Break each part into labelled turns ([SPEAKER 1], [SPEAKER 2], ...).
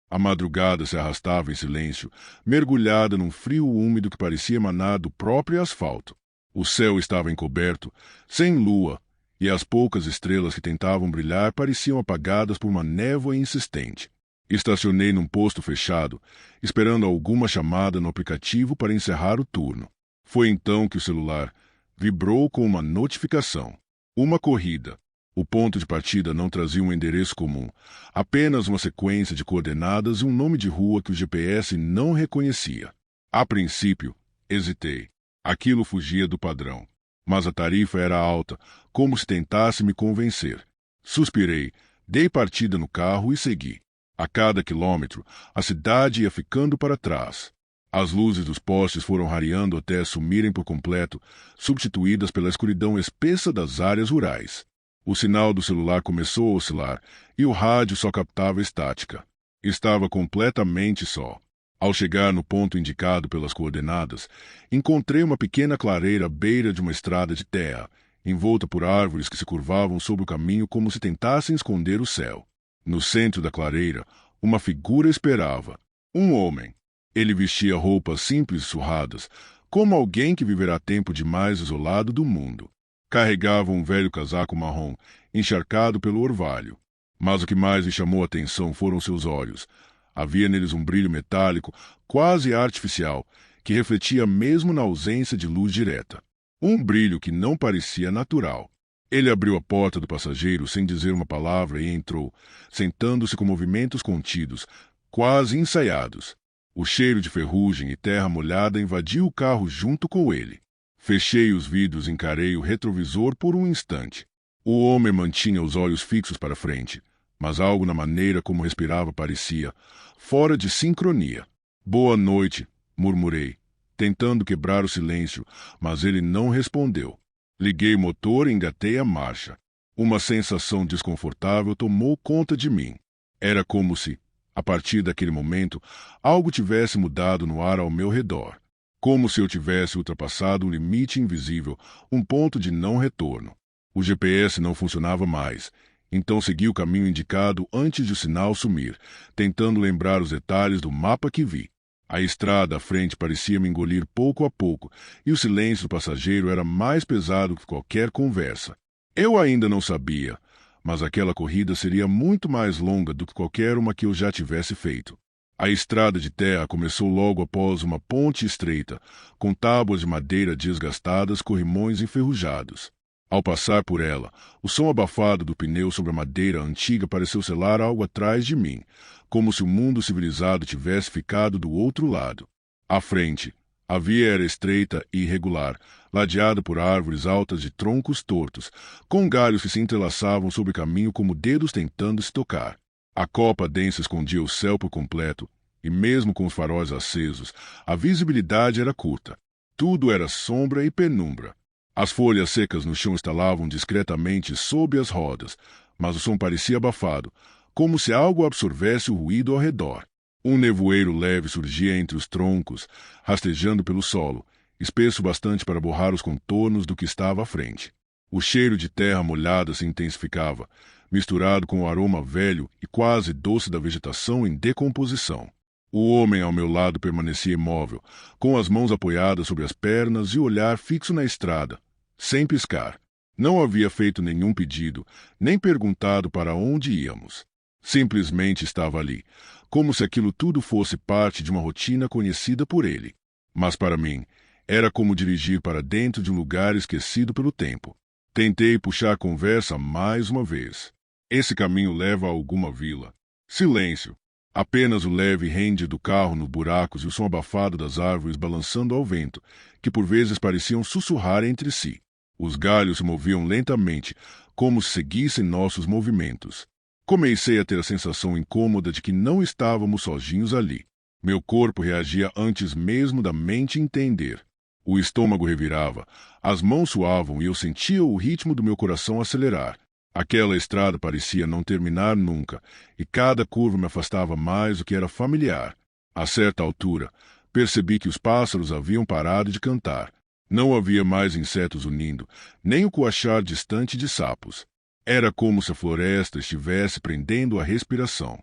[SPEAKER 1] A madrugada se arrastava em silêncio, mergulhada num frio úmido que parecia emanar do próprio asfalto. O céu estava encoberto, sem lua, e as poucas estrelas que tentavam brilhar pareciam apagadas por uma névoa insistente. Estacionei num posto fechado, esperando alguma chamada no aplicativo para encerrar o turno. Foi então que o celular vibrou com uma notificação. Uma corrida. O ponto de partida não trazia um endereço comum, apenas uma sequência de coordenadas e um nome de rua que o GPS não reconhecia. A princípio, hesitei. Aquilo fugia do padrão. Mas a tarifa era alta, como se tentasse me convencer. Suspirei, dei partida no carro e segui. A cada quilômetro, a cidade ia ficando para trás. As luzes dos postes foram rareando até sumirem por completo, substituídas pela escuridão espessa das áreas rurais. O sinal do celular começou a oscilar e o rádio só captava estática. Estava completamente só. Ao chegar no ponto indicado pelas coordenadas, encontrei uma pequena clareira à beira de uma estrada de terra, envolta por árvores que se curvavam sobre o caminho como se tentassem esconder o céu. No centro da clareira, uma figura esperava. Um homem. Ele vestia roupas simples e surradas, como alguém que viverá tempo demais isolado do mundo. Carregava um velho casaco marrom, encharcado pelo orvalho. Mas o que mais me chamou a atenção foram seus olhos. Havia neles um brilho metálico, quase artificial, que refletia mesmo na ausência de luz direta. Um brilho que não parecia natural. Ele abriu a porta do passageiro sem dizer uma palavra e entrou, sentando-se com movimentos contidos, quase ensaiados. O cheiro de ferrugem e terra molhada invadiu o carro junto com ele. Fechei os vidros e encarei o retrovisor por um instante. O homem mantinha os olhos fixos para frente, mas algo na maneira como respirava parecia fora de sincronia. Boa noite, murmurei, tentando quebrar o silêncio, mas ele não respondeu. Liguei o motor e engatei a marcha. Uma sensação desconfortável tomou conta de mim. Era como se, a partir daquele momento, algo tivesse mudado no ar ao meu redor. Como se eu tivesse ultrapassado um limite invisível, um ponto de não retorno. O GPS não funcionava mais, então segui o caminho indicado antes de o sinal sumir, tentando lembrar os detalhes do mapa que vi. A estrada à frente parecia me engolir pouco a pouco, e o silêncio do passageiro era mais pesado que qualquer conversa. Eu ainda não sabia, mas aquela corrida seria muito mais longa do que qualquer uma que eu já tivesse feito. A estrada de terra começou logo após uma ponte estreita, com tábuas de madeira desgastadas, corrimões enferrujados. Ao passar por ela, o som abafado do pneu sobre a madeira antiga pareceu selar algo atrás de mim, como se o mundo civilizado tivesse ficado do outro lado. À frente, a via era estreita e irregular, ladeada por árvores altas de troncos tortos, com galhos que se entrelaçavam sobre o caminho como dedos tentando se tocar. A copa densa escondia o céu por completo, e mesmo com os faróis acesos, a visibilidade era curta. Tudo era sombra e penumbra. As folhas secas no chão estalavam discretamente sob as rodas, mas o som parecia abafado, como se algo absorvesse o ruído ao redor. Um nevoeiro leve surgia entre os troncos, rastejando pelo solo, espesso bastante para borrar os contornos do que estava à frente. O cheiro de terra molhada se intensificava, misturado com o aroma velho e quase doce da vegetação em decomposição. O homem ao meu lado permanecia imóvel, com as mãos apoiadas sobre as pernas e o olhar fixo na estrada, sem piscar. Não havia feito nenhum pedido, nem perguntado para onde íamos. Simplesmente estava ali, como se aquilo tudo fosse parte de uma rotina conhecida por ele. Mas para mim, era como dirigir para dentro de um lugar esquecido pelo tempo. Tentei puxar a conversa mais uma vez. Esse caminho leva a alguma vila. Silêncio. Apenas o leve rende do carro nos buracos e o som abafado das árvores balançando ao vento, que por vezes pareciam sussurrar entre si. Os galhos se moviam lentamente, como se seguissem nossos movimentos. Comecei a ter a sensação incômoda de que não estávamos sozinhos ali. Meu corpo reagia antes mesmo da mente entender. O estômago revirava, as mãos suavam e eu sentia o ritmo do meu coração acelerar. Aquela estrada parecia não terminar nunca, e cada curva me afastava mais do que era familiar. A certa altura, percebi que os pássaros haviam parado de cantar. Não havia mais insetos unindo, nem o coachar distante de sapos. Era como se a floresta estivesse prendendo a respiração.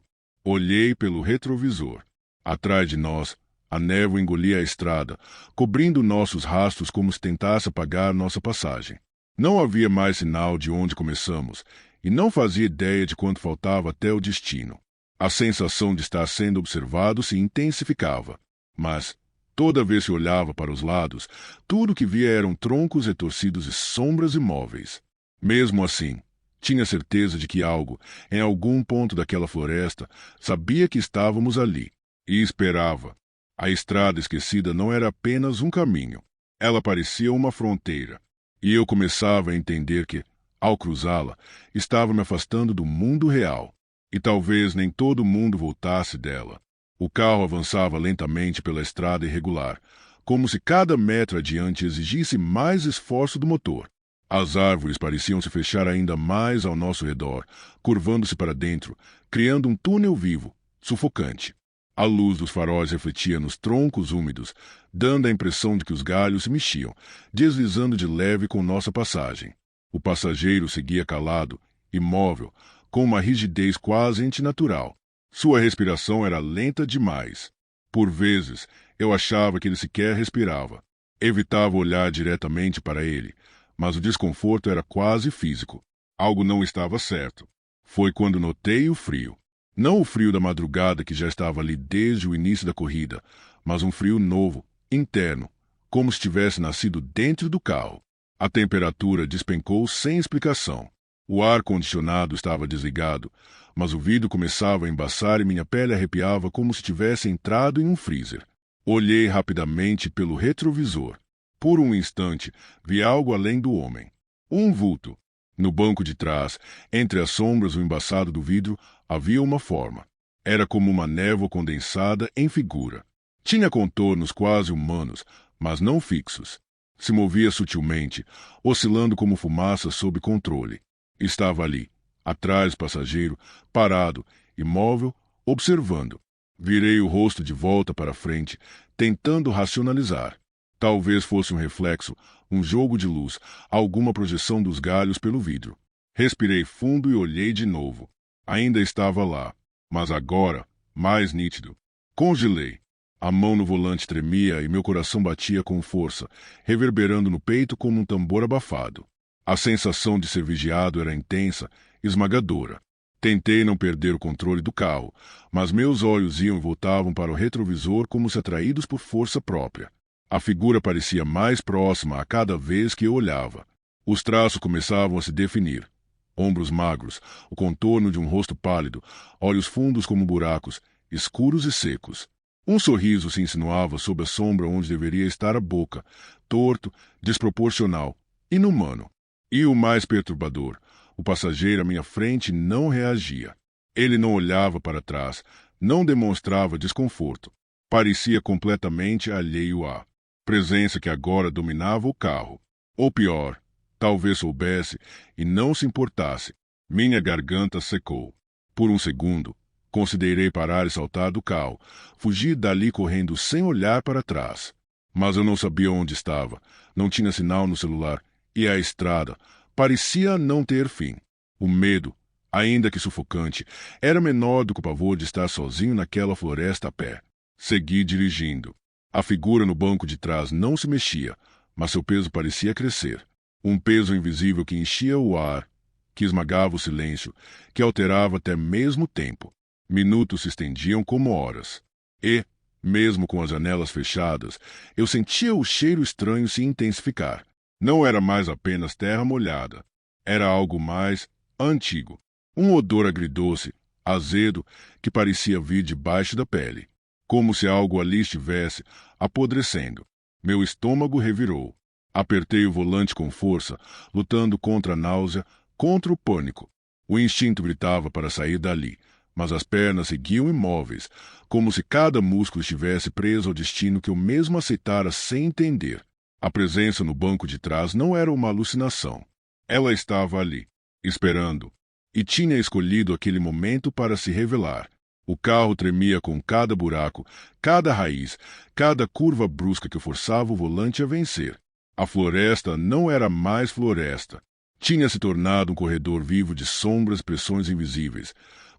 [SPEAKER 1] Olhei pelo retrovisor. Atrás de nós, a névoa engolia a estrada, cobrindo nossos rastros como se tentasse apagar nossa passagem. Não havia mais sinal de onde começamos, e não fazia ideia de quanto faltava até o destino. A sensação de estar sendo observado se intensificava. Mas, toda vez que olhava para os lados, tudo que via eram troncos retorcidos e sombras imóveis. Mesmo assim, tinha certeza de que algo, em algum ponto daquela floresta, sabia que estávamos ali, e esperava. A estrada esquecida não era apenas um caminho. Ela parecia uma fronteira. E eu começava a entender que, ao cruzá-la, estava me afastando do mundo real. E talvez nem todo mundo voltasse dela. O carro avançava lentamente pela estrada irregular, como se cada metro adiante exigisse mais esforço do motor. As árvores pareciam se fechar ainda mais ao nosso redor, curvando-se para dentro, criando um túnel vivo, sufocante. A luz dos faróis refletia nos troncos úmidos, dando a impressão de que os galhos se mexiam, deslizando de leve com nossa passagem. O passageiro seguia calado, imóvel, com uma rigidez quase antinatural. Sua respiração era lenta demais. Por vezes, eu achava que ele sequer respirava. Evitava olhar diretamente para ele, mas o desconforto era quase físico. Algo não estava certo. Foi quando notei o frio. Não o frio da madrugada que já estava ali desde o início da corrida, mas um frio novo, interno, como se tivesse nascido dentro do carro. A temperatura despencou sem explicação. O ar-condicionado estava desligado, mas o vidro começava a embaçar e minha pele arrepiava como se tivesse entrado em um freezer. Olhei rapidamente pelo retrovisor. Por um instante, vi algo além do homem. Um vulto. No banco de trás, entre as sombras e o embaçado do vidro, havia uma forma. Era como uma névoa condensada em figura. Tinha contornos quase humanos, mas não fixos. Se movia sutilmente, oscilando como fumaça sob controle. Estava ali, atrás do passageiro, parado, imóvel, observando. Virei o rosto de volta para a frente, tentando racionalizar. Talvez fosse um reflexo, um jogo de luz, alguma projeção dos galhos pelo vidro. Respirei fundo e olhei de novo. Ainda estava lá, mas agora, mais nítido. Congelei. A mão no volante tremia e meu coração batia com força, reverberando no peito como um tambor abafado. A sensação de ser vigiado era intensa, esmagadora. Tentei não perder o controle do carro, mas meus olhos iam e voltavam para o retrovisor como se atraídos por força própria. A figura parecia mais próxima a cada vez que eu olhava. Os traços começavam a se definir. Ombros magros, o contorno de um rosto pálido, olhos fundos como buracos, escuros e secos. Um sorriso se insinuava sob a sombra onde deveria estar a boca, torto, desproporcional, inumano. E o mais perturbador, o passageiro à minha frente não reagia. Ele não olhava para trás, não demonstrava desconforto. Parecia completamente alheio à presença que agora dominava o carro. Ou pior, talvez soubesse e não se importasse. Minha garganta secou. Por um segundo, considerei parar e saltar do carro, fugir dali correndo sem olhar para trás. Mas eu não sabia onde estava, não tinha sinal no celular, e a estrada parecia não ter fim. O medo, ainda que sufocante, era menor do que o pavor de estar sozinho naquela floresta a pé. Segui dirigindo. A figura no banco de trás não se mexia, mas seu peso parecia crescer. Um peso invisível que enchia o ar, que esmagava o silêncio, que alterava até mesmo o tempo. Minutos se estendiam como horas. E, mesmo com as janelas fechadas, eu sentia o cheiro estranho se intensificar. Não era mais apenas terra molhada. Era algo mais antigo. Um odor agridoce, azedo, que parecia vir debaixo da pele. Como se algo ali estivesse apodrecendo. Meu estômago revirou. Apertei o volante com força, lutando contra a náusea, contra o pânico. O instinto gritava para sair dali, mas as pernas seguiam imóveis, como se cada músculo estivesse preso ao destino que eu mesmo aceitara sem entender. A presença no banco de trás não era uma alucinação. Ela estava ali, esperando, e tinha escolhido aquele momento para se revelar. O carro tremia com cada buraco, cada raiz, cada curva brusca que forçava o volante a vencer. A floresta não era mais floresta. Tinha se tornado um corredor vivo de sombras e pressões invisíveis.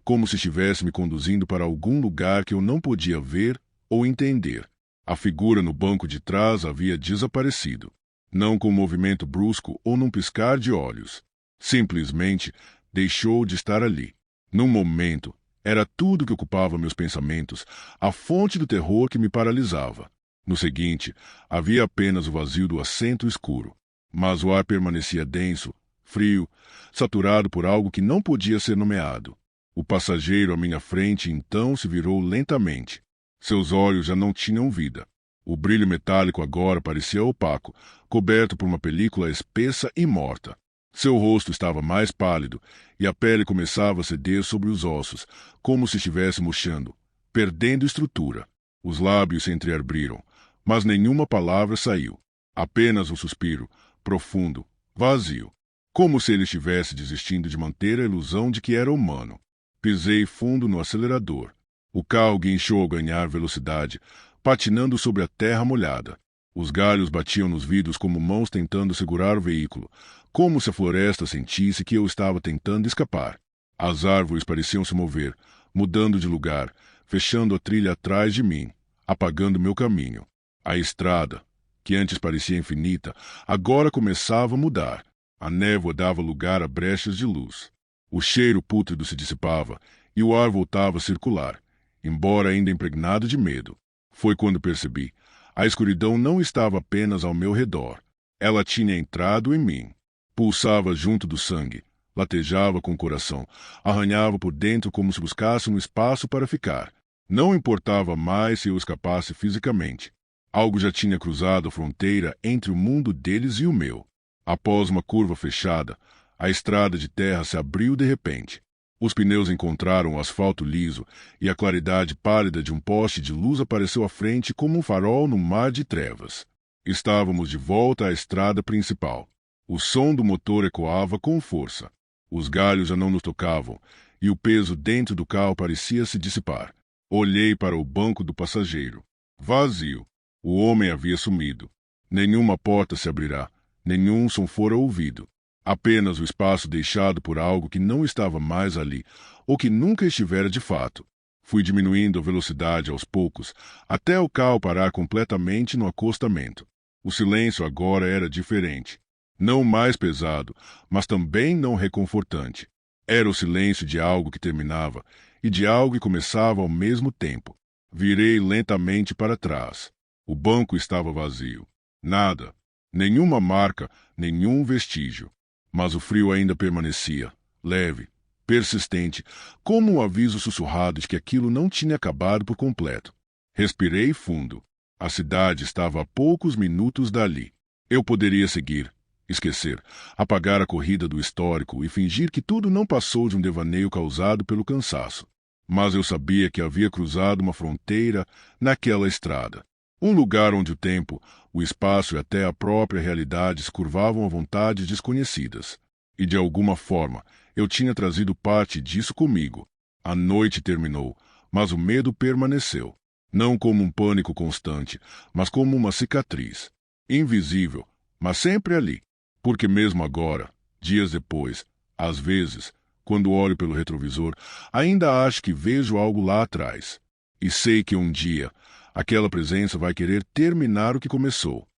[SPEAKER 1] como se estivesse me conduzindo para algum lugar que eu não podia ver ou entender. A figura no banco de trás havia desaparecido, não com um movimento brusco ou num piscar de olhos. Simplesmente deixou de estar ali. Num momento, era tudo que ocupava meus pensamentos, a fonte do terror que me paralisava. No seguinte, havia apenas o vazio do assento escuro. Mas o ar permanecia denso, frio, saturado por algo que não podia ser nomeado. O passageiro à minha frente então se virou lentamente. Seus olhos já não tinham vida. O brilho metálico agora parecia opaco, coberto por uma película espessa e morta. Seu rosto estava mais pálido, e a pele começava a ceder sobre os ossos, como se estivesse murchando, perdendo estrutura. Os lábios se entreabriram, mas nenhuma palavra saiu. Apenas um suspiro, profundo, vazio, como se ele estivesse desistindo de manter a ilusão de que era humano. Pisei fundo no acelerador. O carro guinchou ao ganhar velocidade, patinando sobre a terra molhada. Os galhos batiam nos vidros como mãos tentando segurar o veículo, como se a floresta sentisse que eu estava tentando escapar. As árvores pareciam se mover, mudando de lugar, fechando a trilha atrás de mim, apagando meu caminho. A estrada, que antes parecia infinita, agora começava a mudar. A névoa dava lugar a brechas de luz. O cheiro pútrido se dissipava e o ar voltava a circular, embora ainda impregnado de medo. Foi quando percebi. A escuridão não estava apenas ao meu redor. Ela tinha entrado em mim. Pulsava junto do sangue, latejava com o coração, arranhava por dentro como se buscasse um espaço para ficar. Não importava mais se eu escapasse fisicamente. Algo já tinha cruzado a fronteira entre o mundo deles e o meu. Após uma curva fechada, a estrada de terra se abriu de repente. Os pneus encontraram o asfalto liso e a claridade pálida de um poste de luz apareceu à frente como um farol no mar de trevas. Estávamos de volta à estrada principal. O som do motor ecoava com força. Os galhos já não nos tocavam e o peso dentro do carro parecia se dissipar. Olhei para o banco do passageiro. Vazio. O homem havia sumido. Nenhuma porta se abrirá, nenhum som fora ouvido. Apenas o espaço deixado por algo que não estava mais ali, ou que nunca estivera de fato. Fui diminuindo a velocidade aos poucos, até o carro parar completamente no acostamento. O silêncio agora era diferente. Não mais pesado, mas também não reconfortante. Era o silêncio de algo que terminava e de algo que começava ao mesmo tempo. Virei lentamente para trás. O banco estava vazio. Nada. Nenhuma marca, nenhum vestígio. Mas o frio ainda permanecia, leve, persistente, como um aviso sussurrado de que aquilo não tinha acabado por completo. Respirei fundo. A cidade estava a poucos minutos dali. Eu poderia seguir, esquecer, apagar a corrida do histórico e fingir que tudo não passou de um devaneio causado pelo cansaço. Mas eu sabia que havia cruzado uma fronteira naquela estrada. Um lugar onde o tempo, o espaço e até a própria realidade se curvavam a vontades desconhecidas. E de alguma forma, eu tinha trazido parte disso comigo. A noite terminou, mas o medo permaneceu. Não como um pânico constante, mas como uma cicatriz. Invisível, mas sempre ali. Porque mesmo agora, dias depois, às vezes, quando olho pelo retrovisor, ainda acho que vejo algo lá atrás. E sei que um dia aquela presença vai querer terminar o que começou.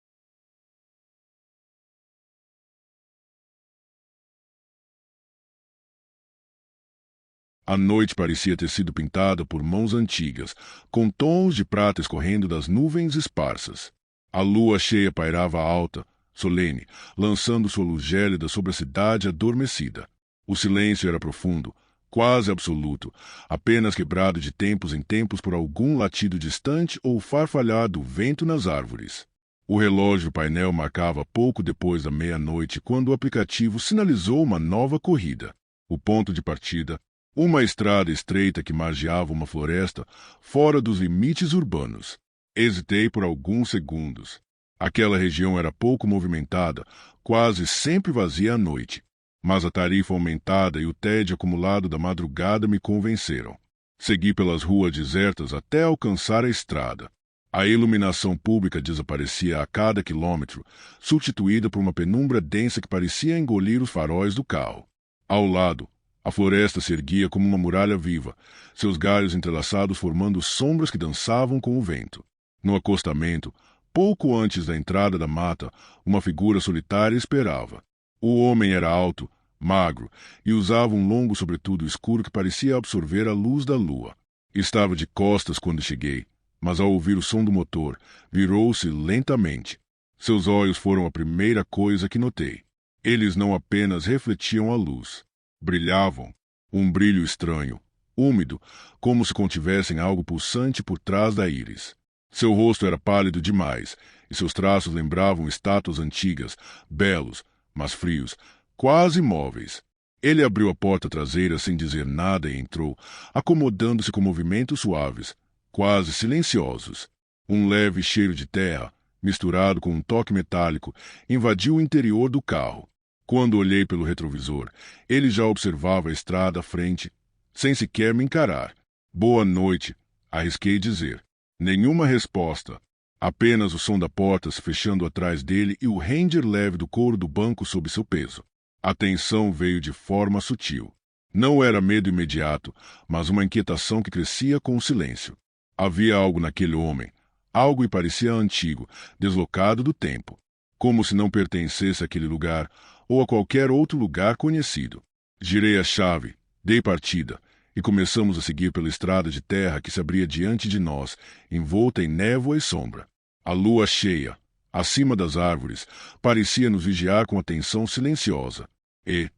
[SPEAKER 1] A noite parecia ter sido pintada por mãos antigas, com tons de prata escorrendo das nuvens esparsas. A lua cheia pairava alta, solene, lançando sua luz gélida sobre a cidade adormecida. O silêncio era profundo, quase absoluto, apenas quebrado de tempos em tempos por algum latido distante ou farfalhar do vento nas árvores. O relógio do painel marcava pouco depois da meia-noite quando o aplicativo sinalizou uma nova corrida. O ponto de partida, uma estrada estreita que margeava uma floresta fora dos limites urbanos. Hesitei por alguns segundos. Aquela região era pouco movimentada, quase sempre vazia à noite. Mas a tarifa aumentada e o tédio acumulado da madrugada me convenceram. Segui pelas ruas desertas até alcançar a estrada. A iluminação pública desaparecia a cada quilômetro, substituída por uma penumbra densa que parecia engolir os faróis do carro. Ao lado, A floresta se erguia como uma muralha viva, seus galhos entrelaçados formando sombras que dançavam com o vento. No acostamento, pouco antes da entrada da mata, uma figura solitária esperava. O homem era alto, magro, e usava um longo sobretudo escuro que parecia absorver a luz da lua. Estava de costas quando cheguei, mas ao ouvir o som do motor, virou-se lentamente. Seus olhos foram a primeira coisa que notei. Eles não apenas refletiam a luz, brilhavam. Um brilho estranho, úmido, como se contivessem algo pulsante por trás da íris. Seu rosto era pálido demais, e seus traços lembravam estátuas antigas, belos, mas frios, quase imóveis. Ele abriu a porta traseira sem dizer nada e entrou, acomodando-se com movimentos suaves, quase silenciosos. Um leve cheiro de terra, misturado com um toque metálico, invadiu o interior do carro. Quando olhei pelo retrovisor, ele já observava a estrada à frente, sem sequer me encarar. Boa noite, arrisquei dizer. Nenhuma resposta. Apenas o som da porta se fechando atrás dele e o ranger leve do couro do banco sob seu peso. A tensão veio de forma sutil. Não era medo imediato, mas uma inquietação que crescia com o silêncio. Havia algo naquele homem. Algo e parecia antigo, deslocado do tempo. Como se não pertencesse àquele lugar ou a qualquer outro lugar conhecido. Girei a chave, dei partida, e começamos a seguir pela estrada de terra que se abria diante de nós, envolta em névoa e sombra. A lua cheia, acima das árvores, parecia nos vigiar com atenção silenciosa. E,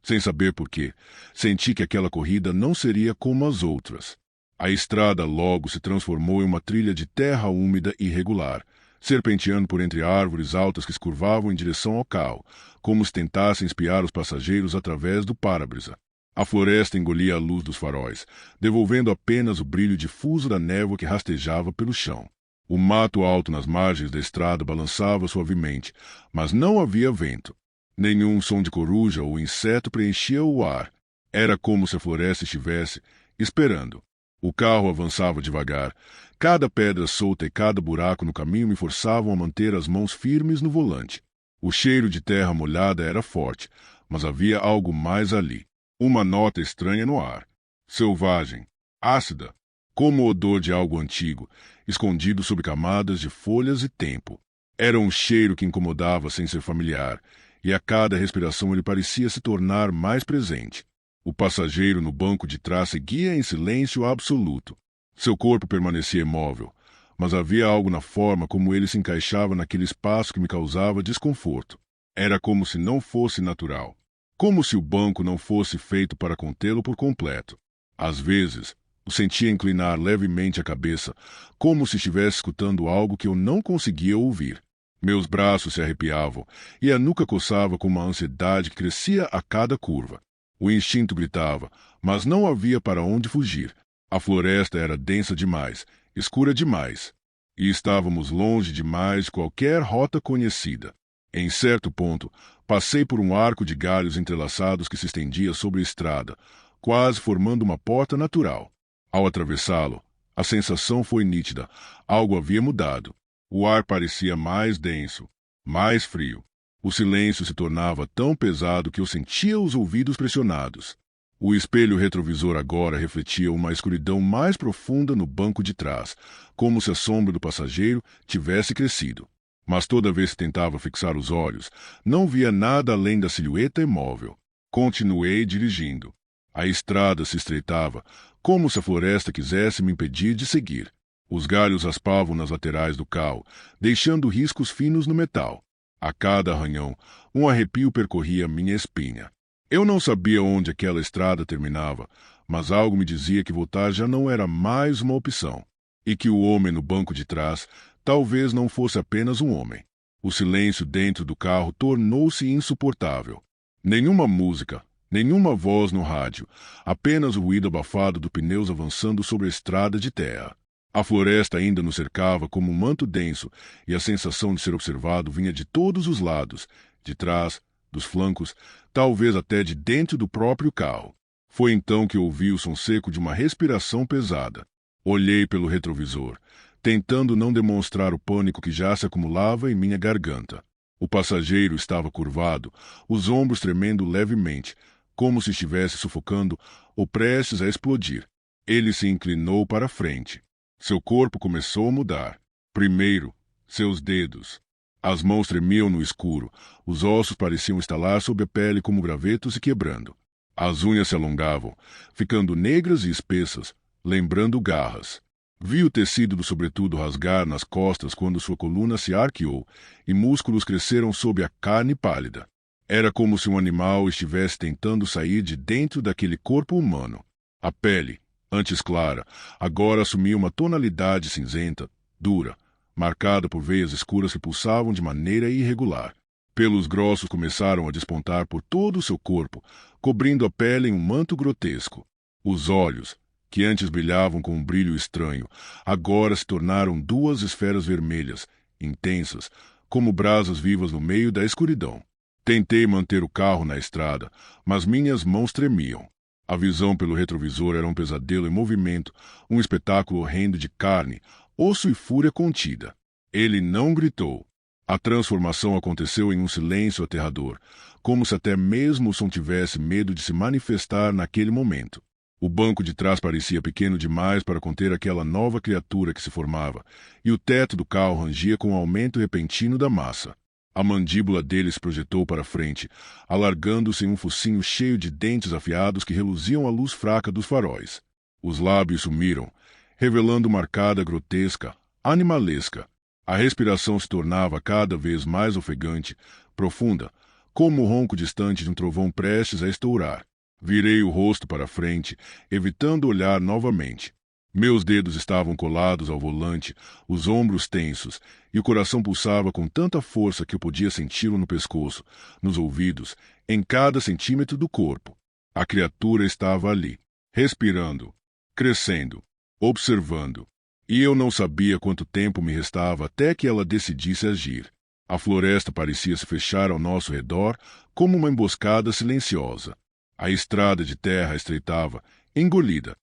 [SPEAKER 1] sem saber porquê, senti que aquela corrida não seria como as outras. A estrada logo se transformou em uma trilha de terra úmida e irregular, serpenteando por entre árvores altas que se curvavam em direção ao carro, como se tentassem espiar os passageiros através do para-brisa. A floresta engolia a luz dos faróis, devolvendo apenas o brilho difuso da névoa que rastejava pelo chão. O mato alto nas margens da estrada balançava suavemente, mas não havia vento. Nenhum som de coruja ou inseto preenchia o ar. Era como se a floresta estivesse esperando. O carro avançava devagar. Cada pedra solta e cada buraco no caminho me forçavam a manter as mãos firmes no volante. O cheiro de terra molhada era forte, mas havia algo mais ali. Uma nota estranha no ar. Selvagem, ácida, como o odor de algo antigo, escondido sob camadas de folhas e tempo. Era um cheiro que incomodava sem ser familiar, e a cada respiração ele parecia se tornar mais presente. O passageiro no banco de trás seguia em silêncio absoluto. Seu corpo permanecia imóvel, mas havia algo na forma como ele se encaixava naquele espaço que me causava desconforto. Era como se não fosse natural. Como se o banco não fosse feito para contê-lo por completo. Às vezes, o sentia inclinar levemente a cabeça, como se estivesse escutando algo que eu não conseguia ouvir. Meus braços se arrepiavam e a nuca coçava com uma ansiedade que crescia a cada curva. O instinto gritava, mas não havia para onde fugir. A floresta era densa demais, escura demais, e estávamos longe demais de qualquer rota conhecida. Em certo ponto, passei por um arco de galhos entrelaçados que se estendia sobre a estrada, quase formando uma porta natural. Ao atravessá-lo, a sensação foi nítida. Algo havia mudado. O ar parecia mais denso, mais frio. O silêncio se tornava tão pesado que eu sentia os ouvidos pressionados. O espelho retrovisor agora refletia uma escuridão mais profunda no banco de trás, como se a sombra do passageiro tivesse crescido. Mas toda vez que tentava fixar os olhos, não via nada além da silhueta imóvel. Continuei dirigindo. A estrada se estreitava, como se a floresta quisesse me impedir de seguir. Os galhos raspavam nas laterais do carro, deixando riscos finos no metal. A cada arranhão, um arrepio percorria minha espinha. Eu não sabia onde aquela estrada terminava, mas algo me dizia que voltar já não era mais uma opção, e que o homem no banco de trás talvez não fosse apenas um homem. O silêncio dentro do carro tornou-se insuportável. Nenhuma música, nenhuma voz no rádio, apenas o ruído abafado dos pneus avançando sobre a estrada de terra. A floresta ainda nos cercava como um manto denso, e a sensação de ser observado vinha de todos os lados, de trás, dos flancos, talvez até de dentro do próprio carro. Foi então que ouvi o som seco de uma respiração pesada. Olhei pelo retrovisor, tentando não demonstrar o pânico que já se acumulava em minha garganta. O passageiro estava curvado, os ombros tremendo levemente, como se estivesse sufocando ou prestes a explodir. Ele se inclinou para a frente. Seu corpo começou a mudar. Primeiro, seus dedos. As mãos tremiam no escuro, os ossos pareciam estalar sob a pele como gravetos e quebrando. As unhas se alongavam, ficando negras e espessas, lembrando garras. Vi o tecido do sobretudo rasgar nas costas quando sua coluna se arqueou e músculos cresceram sob a carne pálida. Era como se um animal estivesse tentando sair de dentro daquele corpo humano. A pele, antes clara, agora assumia uma tonalidade cinzenta, dura, marcada por veias escuras que pulsavam de maneira irregular. Pelos grossos começaram a despontar por todo o seu corpo, cobrindo a pele em um manto grotesco. Os olhos, que antes brilhavam com um brilho estranho, agora se tornaram duas esferas vermelhas, intensas, como brasas vivas no meio da escuridão. Tentei manter o carro na estrada, mas minhas mãos tremiam. A visão pelo retrovisor era um pesadelo em movimento, um espetáculo horrendo de carne, osso e fúria contida. Ele não gritou. A transformação aconteceu em um silêncio aterrador, como se até mesmo o som tivesse medo de se manifestar naquele momento. O banco de trás parecia pequeno demais para conter aquela nova criatura que se formava, e o teto do carro rangia com o aumento repentino da massa. A mandíbula dele se projetou para frente, alargando-se em um focinho cheio de dentes afiados que reluziam à luz fraca dos faróis. Os lábios sumiram, revelando marcada grotesca, animalesca. A respiração se tornava cada vez mais ofegante, profunda, como o ronco distante de um trovão prestes a estourar. Virei o rosto para frente, evitando olhar novamente. Meus dedos estavam colados ao volante, os ombros tensos, e o coração pulsava com tanta força que eu podia senti-lo no pescoço, nos ouvidos, em cada centímetro do corpo. A criatura estava ali, respirando, crescendo, observando. E eu não sabia quanto tempo me restava até que ela decidisse agir. A floresta parecia se fechar ao nosso redor como uma emboscada silenciosa. A estrada de terra estreitava, engolida,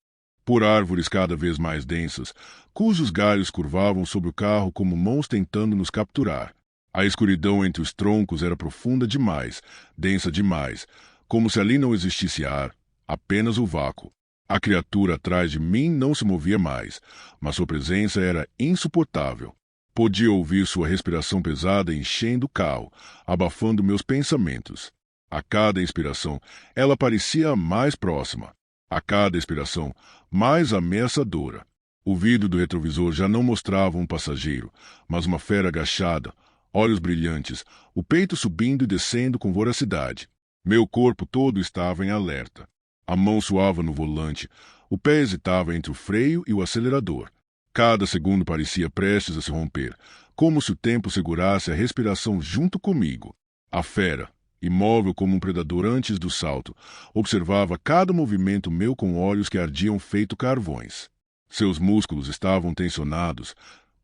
[SPEAKER 1] por árvores cada vez mais densas, cujos galhos curvavam sobre o carro como mãos tentando nos capturar. A escuridão entre os troncos era profunda demais, densa demais, como se ali não existisse ar, apenas o vácuo. A criatura atrás de mim não se movia mais, mas sua presença era insuportável. Podia ouvir sua respiração pesada enchendo o carro, abafando meus pensamentos. A cada inspiração, ela parecia mais próxima. A cada expiração, mais ameaçadora. O vidro do retrovisor já não mostrava um passageiro, mas uma fera agachada, olhos brilhantes, o peito subindo e descendo com voracidade. Meu corpo todo estava em alerta. A mão suava no volante, o pé hesitava entre o freio e o acelerador. Cada segundo parecia prestes a se romper, como se o tempo segurasse a respiração junto comigo. A fera, imóvel como um predador antes do salto, observava cada movimento meu com olhos que ardiam feito carvões. Seus músculos estavam tensionados,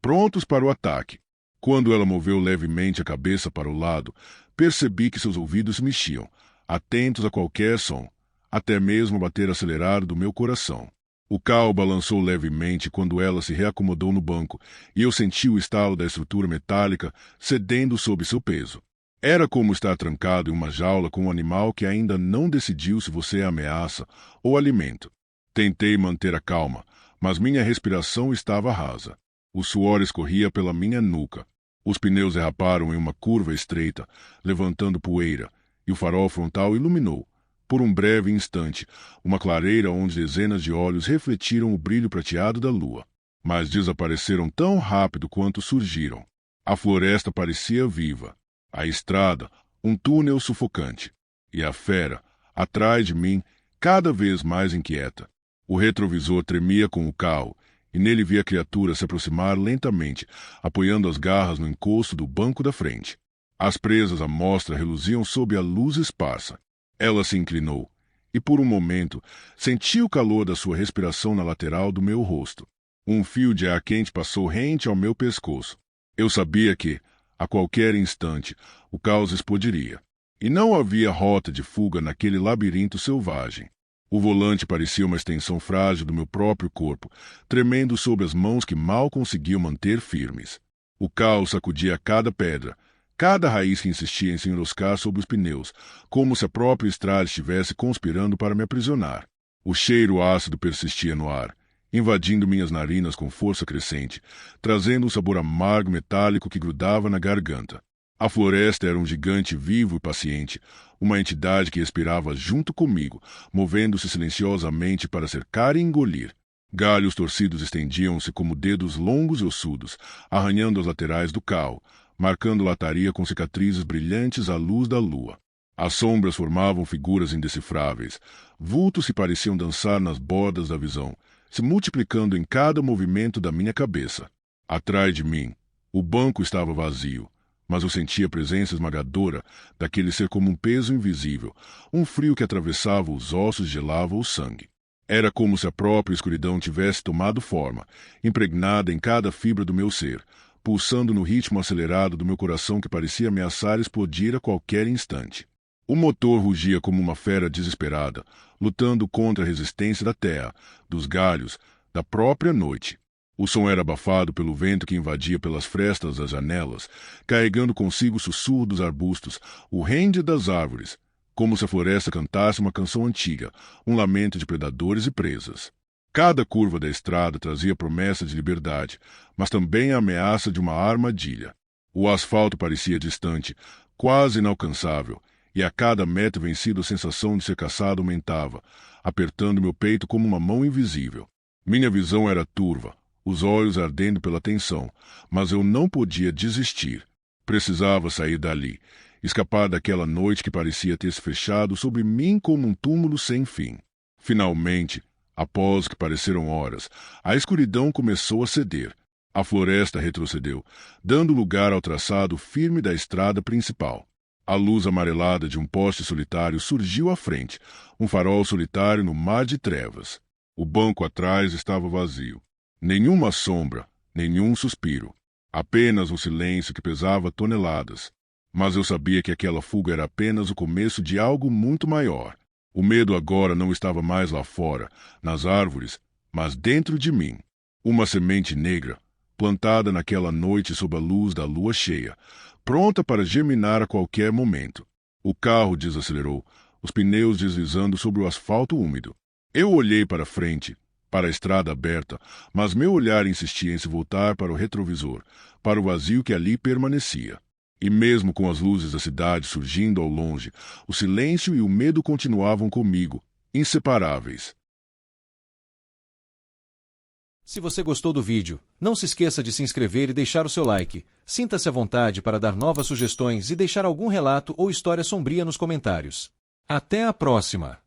[SPEAKER 1] prontos para o ataque. Quando ela moveu levemente a cabeça para o lado, percebi que seus ouvidos se mexiam, atentos a qualquer som, até mesmo o bater acelerado do meu coração. O carro balançou levemente quando ela se reacomodou no banco, e eu senti o estalo da estrutura metálica cedendo sob seu peso. Era como estar trancado em uma jaula com um animal que ainda não decidiu se você é ameaça ou alimento. Tentei manter a calma, mas minha respiração estava rasa. O suor escorria pela minha nuca. Os pneus derraparam em uma curva estreita, levantando poeira, e o farol frontal iluminou, por um breve instante, uma clareira onde dezenas de olhos refletiram o brilho prateado da lua. Mas desapareceram tão rápido quanto surgiram. A floresta parecia viva. A estrada, um túnel sufocante. E a fera, atrás de mim, cada vez mais inquieta. O retrovisor tremia com o carro, e nele vi a criatura se aproximar lentamente, apoiando as garras no encosto do banco da frente. As presas à mostra reluziam sob a luz esparsa. Ela se inclinou, e por um momento senti o calor da sua respiração na lateral do meu rosto. Um fio de ar quente passou rente ao meu pescoço. Eu sabia que, a qualquer instante, o caos explodiria. E não havia rota de fuga naquele labirinto selvagem. O volante parecia uma extensão frágil do meu próprio corpo, tremendo sob as mãos que mal conseguiam manter firmes. O caos sacudia cada pedra, Cada raiz que insistia em se enroscar sobre os pneus, como se a própria estrada estivesse conspirando para me aprisionar. O cheiro ácido persistia no ar, invadindo minhas narinas com força crescente, trazendo um sabor amargo metálico que grudava na garganta. A floresta era um gigante vivo e paciente, uma entidade que respirava junto comigo, movendo-se silenciosamente para cercar e engolir. Galhos torcidos estendiam-se como dedos longos e ossudos, arranhando as laterais do carro, marcando lataria com cicatrizes brilhantes à luz da lua. As sombras formavam figuras indecifráveis, vultos que pareciam dançar nas bordas da visão, se multiplicando em cada movimento da minha cabeça. Atrás de mim, o banco estava vazio, mas eu sentia a presença esmagadora daquele ser como um peso invisível, um frio que atravessava os ossos e gelava o sangue. Era como se a própria escuridão tivesse tomado forma, impregnada em cada fibra do meu ser, pulsando no ritmo acelerado do meu coração que parecia ameaçar explodir a qualquer instante. O motor rugia como uma fera desesperada, lutando contra a resistência da terra, dos galhos, da própria noite. O som era abafado pelo vento que invadia pelas frestas das janelas, carregando consigo o sussurro dos arbustos, o rende das árvores, como se a floresta cantasse uma canção antiga, um lamento de predadores e presas. Cada curva da estrada trazia promessa de liberdade, mas também a ameaça de uma armadilha. O asfalto parecia distante, quase inalcançável, e a cada metro vencido a sensação de ser caçado aumentava, apertando meu peito como uma mão invisível. Minha visão era turva, os olhos ardendo pela tensão, mas eu não podia desistir. Precisava sair dali, escapar daquela noite que parecia ter se fechado sobre mim como um túmulo sem fim. Finalmente, após o que pareceram horas, a escuridão começou a ceder. A floresta retrocedeu, dando lugar ao traçado firme da estrada principal. A luz amarelada de um poste solitário surgiu à frente, um farol solitário no mar de trevas. O banco atrás estava vazio. Nenhuma sombra, nenhum suspiro. Apenas um silêncio que pesava toneladas. Mas eu sabia que aquela fuga era apenas o começo de algo muito maior. O medo agora não estava mais lá fora, nas árvores, mas dentro de mim. Uma semente negra, plantada naquela noite sob a luz da lua cheia, pronta para germinar a qualquer momento. O carro desacelerou, os pneus deslizando sobre o asfalto úmido. Eu olhei para frente, para a estrada aberta, mas meu olhar insistia em se voltar para o retrovisor, para o vazio que ali permanecia. E mesmo com as luzes da cidade surgindo ao longe, o silêncio e o medo continuavam comigo, inseparáveis.
[SPEAKER 2] Se você gostou do vídeo, não se esqueça de se inscrever e deixar o seu like. Sinta-se à vontade para dar novas sugestões e deixar algum relato ou história sombria nos comentários. Até a próxima!